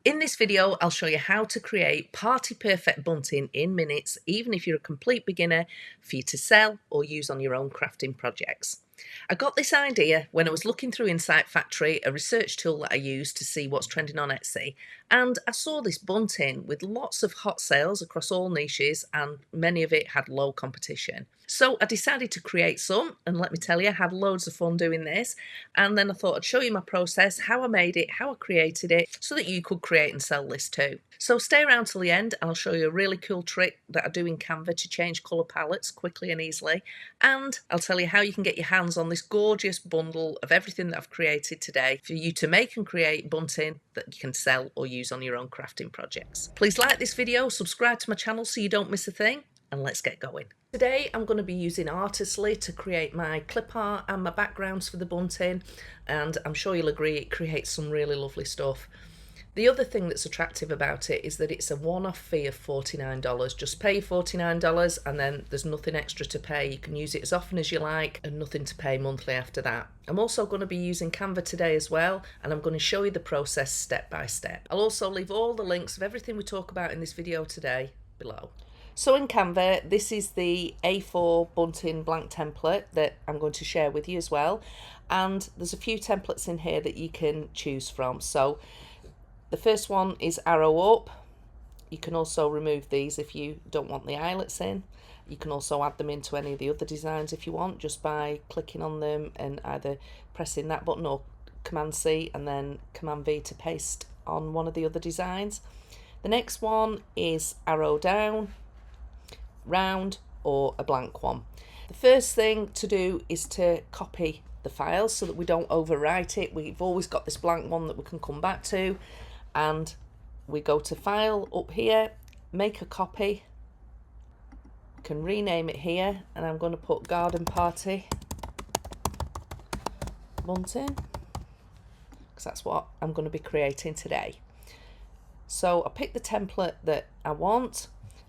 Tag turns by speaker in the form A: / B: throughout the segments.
A: In this video, I'll show you how to create party perfect bunting in minutes, even if you're a complete beginner, for you to sell or use on your own crafting projects. I got this idea when I was looking through Insight Factory, a research tool that I use to see what's trending on Etsy, and I saw this bunting with lots of hot sales across all niches, and many of it had low competition. So I decided to create some, and let me tell you, I had loads of fun doing this. And then I thought I'd show you my process, how I made it, how I created it, so that you could create and sell this too. So stay around till the end and I'll show you a really cool trick that I do in Canva to change colour palettes quickly and easily. And I'll tell you how you can get your hands on this gorgeous bundle of everything that I've created today for you to make and create bunting that you can sell or use on your own crafting projects. Please like this video, subscribe to my channel so you don't miss a thing, and let's get going. Today I'm going to be using Artistly to create my clip art and my backgrounds for the bunting, and I'm sure you'll agree it creates some really lovely stuff. The other thing that's attractive about it is that it's a one-off fee of $49. Just pay $49 and then there's nothing extra to pay. You can use it as often as you like and nothing to pay monthly after that. I'm also going to be using Canva today as well, and I'm going to show you the process step by step. I'll also leave all the links of everything we talk about in this video today below. So in Canva, this is the A4 bunting blank template that I'm going to share with you as well. And there's a few templates in here that you can choose from. So the first one is arrow up. You can also remove these if you don't want the eyelets in. You can also add them into any of the other designs if you want, just by clicking on them and either pressing that button or Command C and then Command V to paste on one of the other designs. The next one is arrow down, round, or a blank one. The first thing to do is to copy the file so that we don't overwrite it. We've always got this blank one that we can come back to, and we go to File up here, make a copy. We can rename it here, and I'm going to put Garden Party Bunting because that's what I'm going to be creating today. So I pick the template that I want,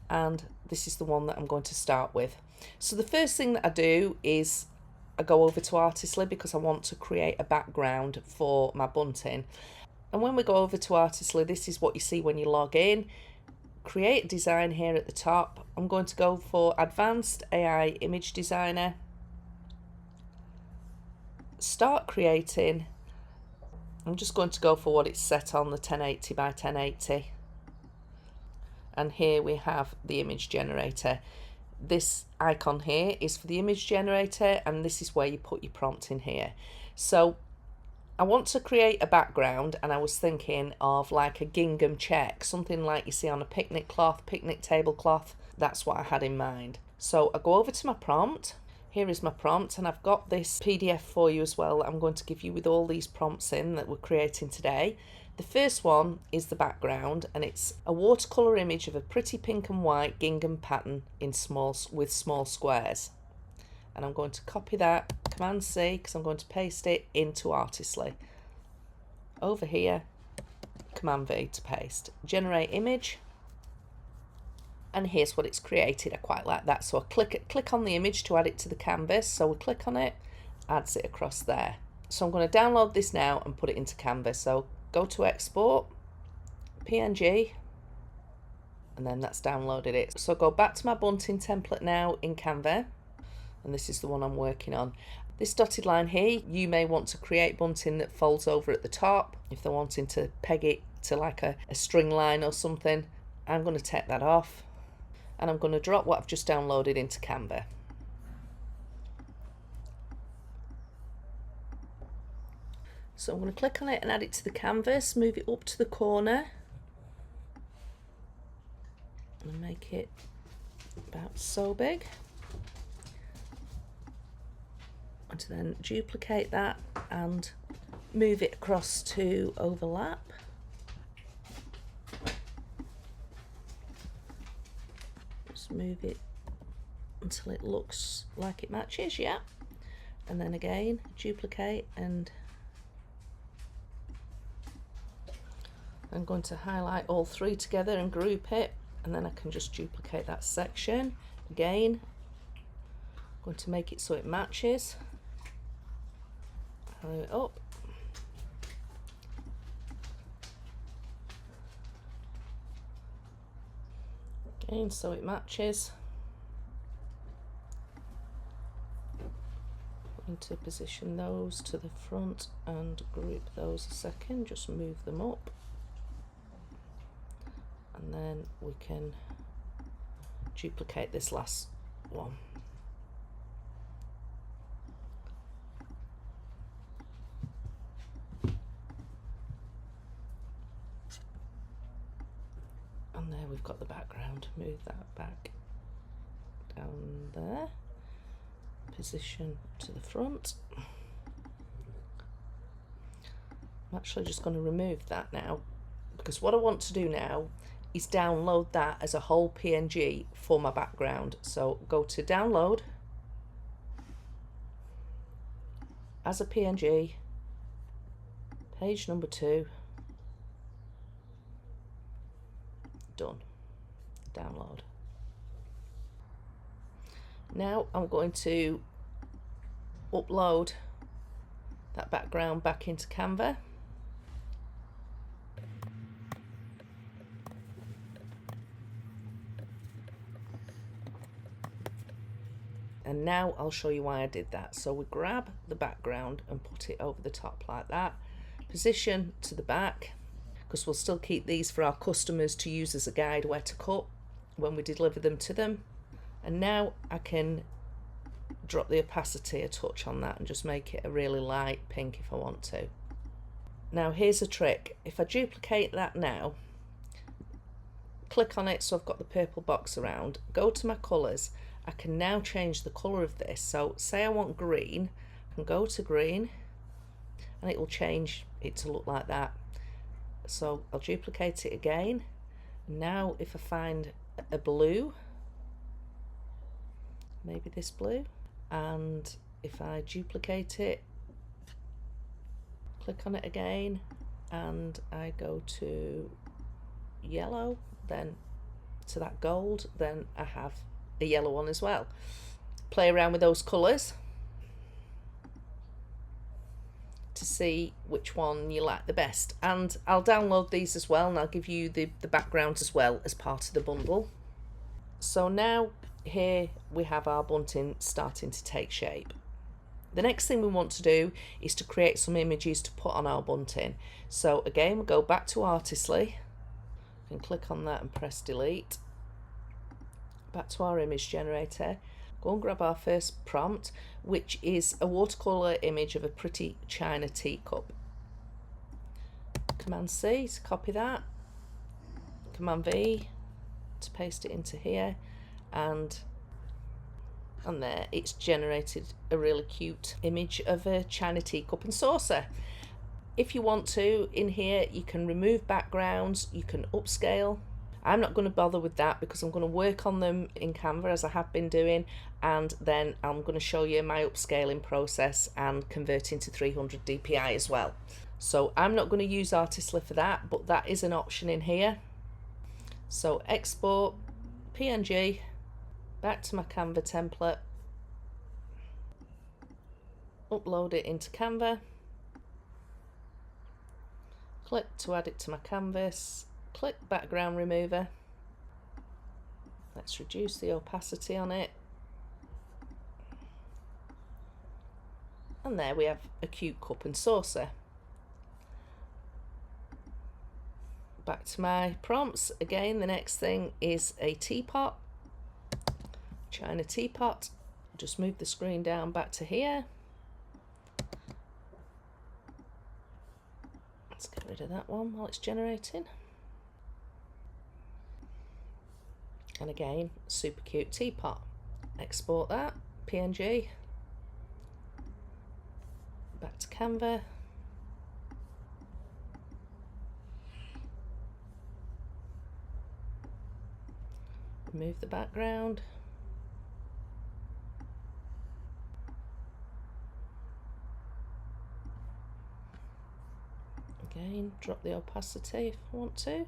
A: and this is the one that I'm going to start with. So the first thing that I do is I go over to Artistly because I want to create a background for my bunting. And when we go over to Artistly, this is what you see when you log in. Create design here at the top. I'm going to go for Advanced AI Image Designer. Start creating. I'm just going to go for what it's set on, the 1080 by 1080. And here we have the image generator. This icon here is for the image generator, and this is where you put your prompt in here. So I want to create a background, and I was thinking of like a gingham check, something like you see on a picnic cloth, picnic tablecloth. That's what I had in mind. So I go over to my prompt. Here is my prompt, and I've got this PDF for you as well that I'm going to give you with all these prompts in that we're creating today. The first one is the background, and it's a watercolour image of a pretty pink and white gingham pattern in with small squares. And I'm going to copy that, Command C, because I'm going to paste it into Artistly. Over here, Command V to paste. Generate image. And here's what it's created. I quite like that. So I click on the image to add it to the canvas. So we click on it, adds it across there. So I'm going to download this now and put it into Canva. So go to Export, PNG, and then that's downloaded it. So go back to my bunting template now in Canva, and this is the one I'm working on. This dotted line here, you may want to create bunting that folds over at the top if they're wanting to peg it to like a string line or something. I'm going to take that off, and I'm going to drop what I've just downloaded into Canva. So I'm going to click on it and add it to the canvas, move it up to the corner and make it about so big. And to then duplicate that and move it across to overlap. Just move it until it looks like it matches, yeah. And then again, duplicate, and I'm going to highlight all three together and group it, and then I can just duplicate that section. Again, I'm going to make it so it matches. Hurry it up. again so it matches. To position those to the front and group those a second, just move them up, and then we can duplicate this last one. And there we've got the background. Move that back down there, position to the front. I'm actually just going to remove that now, because what I want to do now is download that as a whole PNG for my background. So go to download as a PNG, page number 2, done, download. Now I'm going to upload that background back into Canva. And now I'll show you why I did that. So we grab the background and put it over the top like that. Position to the back, because we'll still keep these for our customers to use as a guide where to cut when we deliver them to them. And now I can drop the opacity a touch on that and just make it a really light pink if I want to. Now here's a trick. If I duplicate that now, click on it so I've got the purple box around, go to my colours, I can now change the colour of this. So say I want green, I can go to green and it will change it to look like that. So I'll duplicate it again. Now if I find a blue, maybe this blue, and if I duplicate it, click on it again, and I go to yellow, then to that gold, then I have a yellow one as well. Play around with those colours to see which one you like the best, and I'll download these as well, and I'll give you the backgrounds as well as part of the bundle. So now here we have our bunting starting to take shape. The next thing we want to do is to create some images to put on our bunting. So again, we'll go back to Artistly and click on that and press delete. Back to our image generator, go and grab our first prompt, which is a watercolour image of a pretty china teacup. Command C to copy that, Command V to paste it into here, and there it's generated a really cute image of a china teacup and saucer. If you want to, in here you can remove backgrounds, you can upscale. I'm not going to bother with that because I'm going to work on them in Canva as I have been doing, and then I'm going to show you my upscaling process and converting to 300 dpi as well. So I'm not going to use Artistly for that, but that is an option in here. So export PNG back to my Canva template, upload it into Canva, click to add it to my canvas, click background remover, let's reduce the opacity on it, and there we have a cute cup and saucer. Back to my prompts again. The next thing is a teapot, china teapot. Just move the screen down back to here. Let's get rid of that one while it's generating. And again, super cute teapot. Export that PNG back to Canva. Remove the background. Again, drop the opacity if I want to.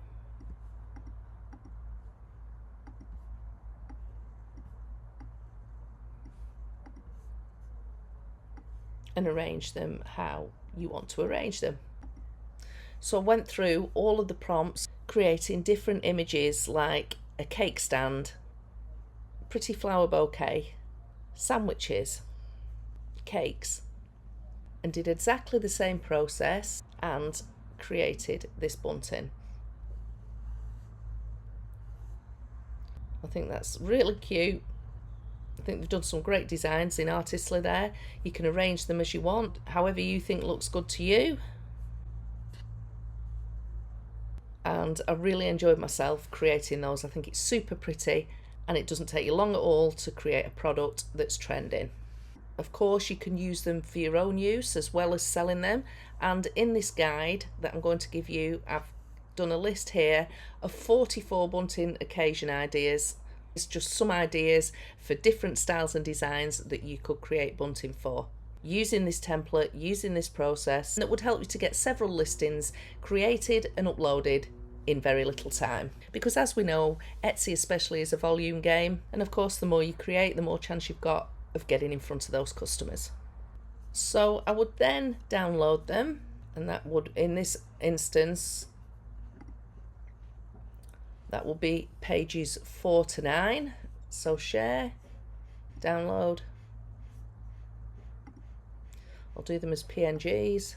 A: And arrange them how you want to arrange them. So I went through all of the prompts, creating different images like a cake stand, pretty flower bouquet, sandwiches, cakes, and did exactly the same process and created this bunting. I think that's really cute. I think they've done some great designs in Artistly there. You can arrange them as you want, however you think looks good to you. And I really enjoyed myself creating those. I think it's super pretty and it doesn't take you long at all to create a product that's trending. Of course, you can use them for your own use as well as selling them. And in this guide that I'm going to give you, I've done a list here of 44 bunting occasion ideas. It's just some ideas for different styles and designs that you could create bunting for. Using this template, using this process, that would help you to get several listings created and uploaded in very little time. Because as we know, Etsy especially is a volume game, and of course the more you create, the more chance you've got of getting in front of those customers. So I would then download them, and that would, in this instance, that will be pages 4 to 9. So share, download. I'll do them as PNGs.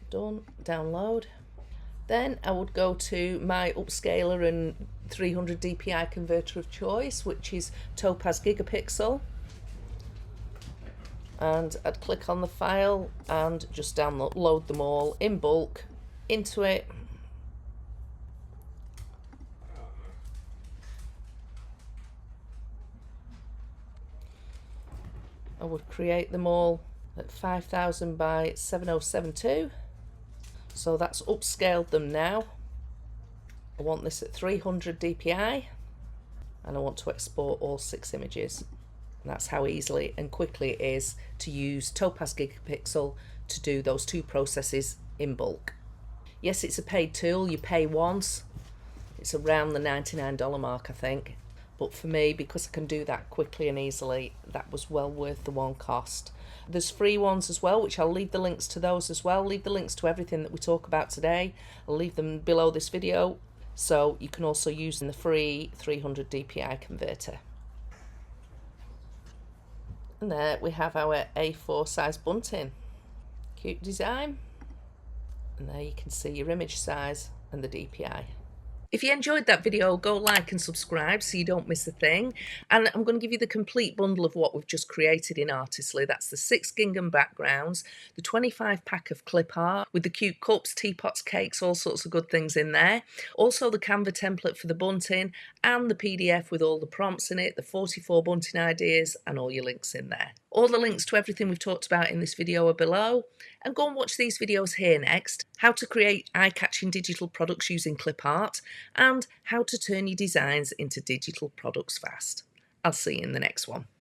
A: Done, download. Then I would go to my Upscaler and 300 DPI converter of choice, which is Topaz Gigapixel. And I'd click on the file and just download them all in bulk into it. I would create them all at 5000 by 7072. So that's upscaled them now. I want this at 300 DPI and I want to export all 6 images. And that's how easily and quickly it is to use Topaz Gigapixel to do those 2 processes in bulk. Yes, it's a paid tool, you pay once. It's around the $99 mark, I think. But for me, because I can do that quickly and easily, that was well worth the one cost. There's free ones as well, which I'll leave the links to those as well. Leave the links to everything that we talk about today. I'll leave them below this video. So you can also use the free 300 DPI converter. And there we have our A4 size bunting. Cute design. And there you can see your image size and the DPI. If you enjoyed that video, go like and subscribe so you don't miss a thing. And I'm going to give you the complete bundle of what we've just created in Artistly. That's the 6 gingham backgrounds, the 25 pack of Clipart with the cute cups, teapots, cakes, all sorts of good things in there. Also the Canva template for the bunting and the PDF with all the prompts in it, the 44 bunting ideas and all your links in there. All the links to everything we've talked about in this video are below. And go and watch these videos here next. How to create eye-catching digital products using Clipart and how to turn your designs into digital products fast. I'll see you in the next one.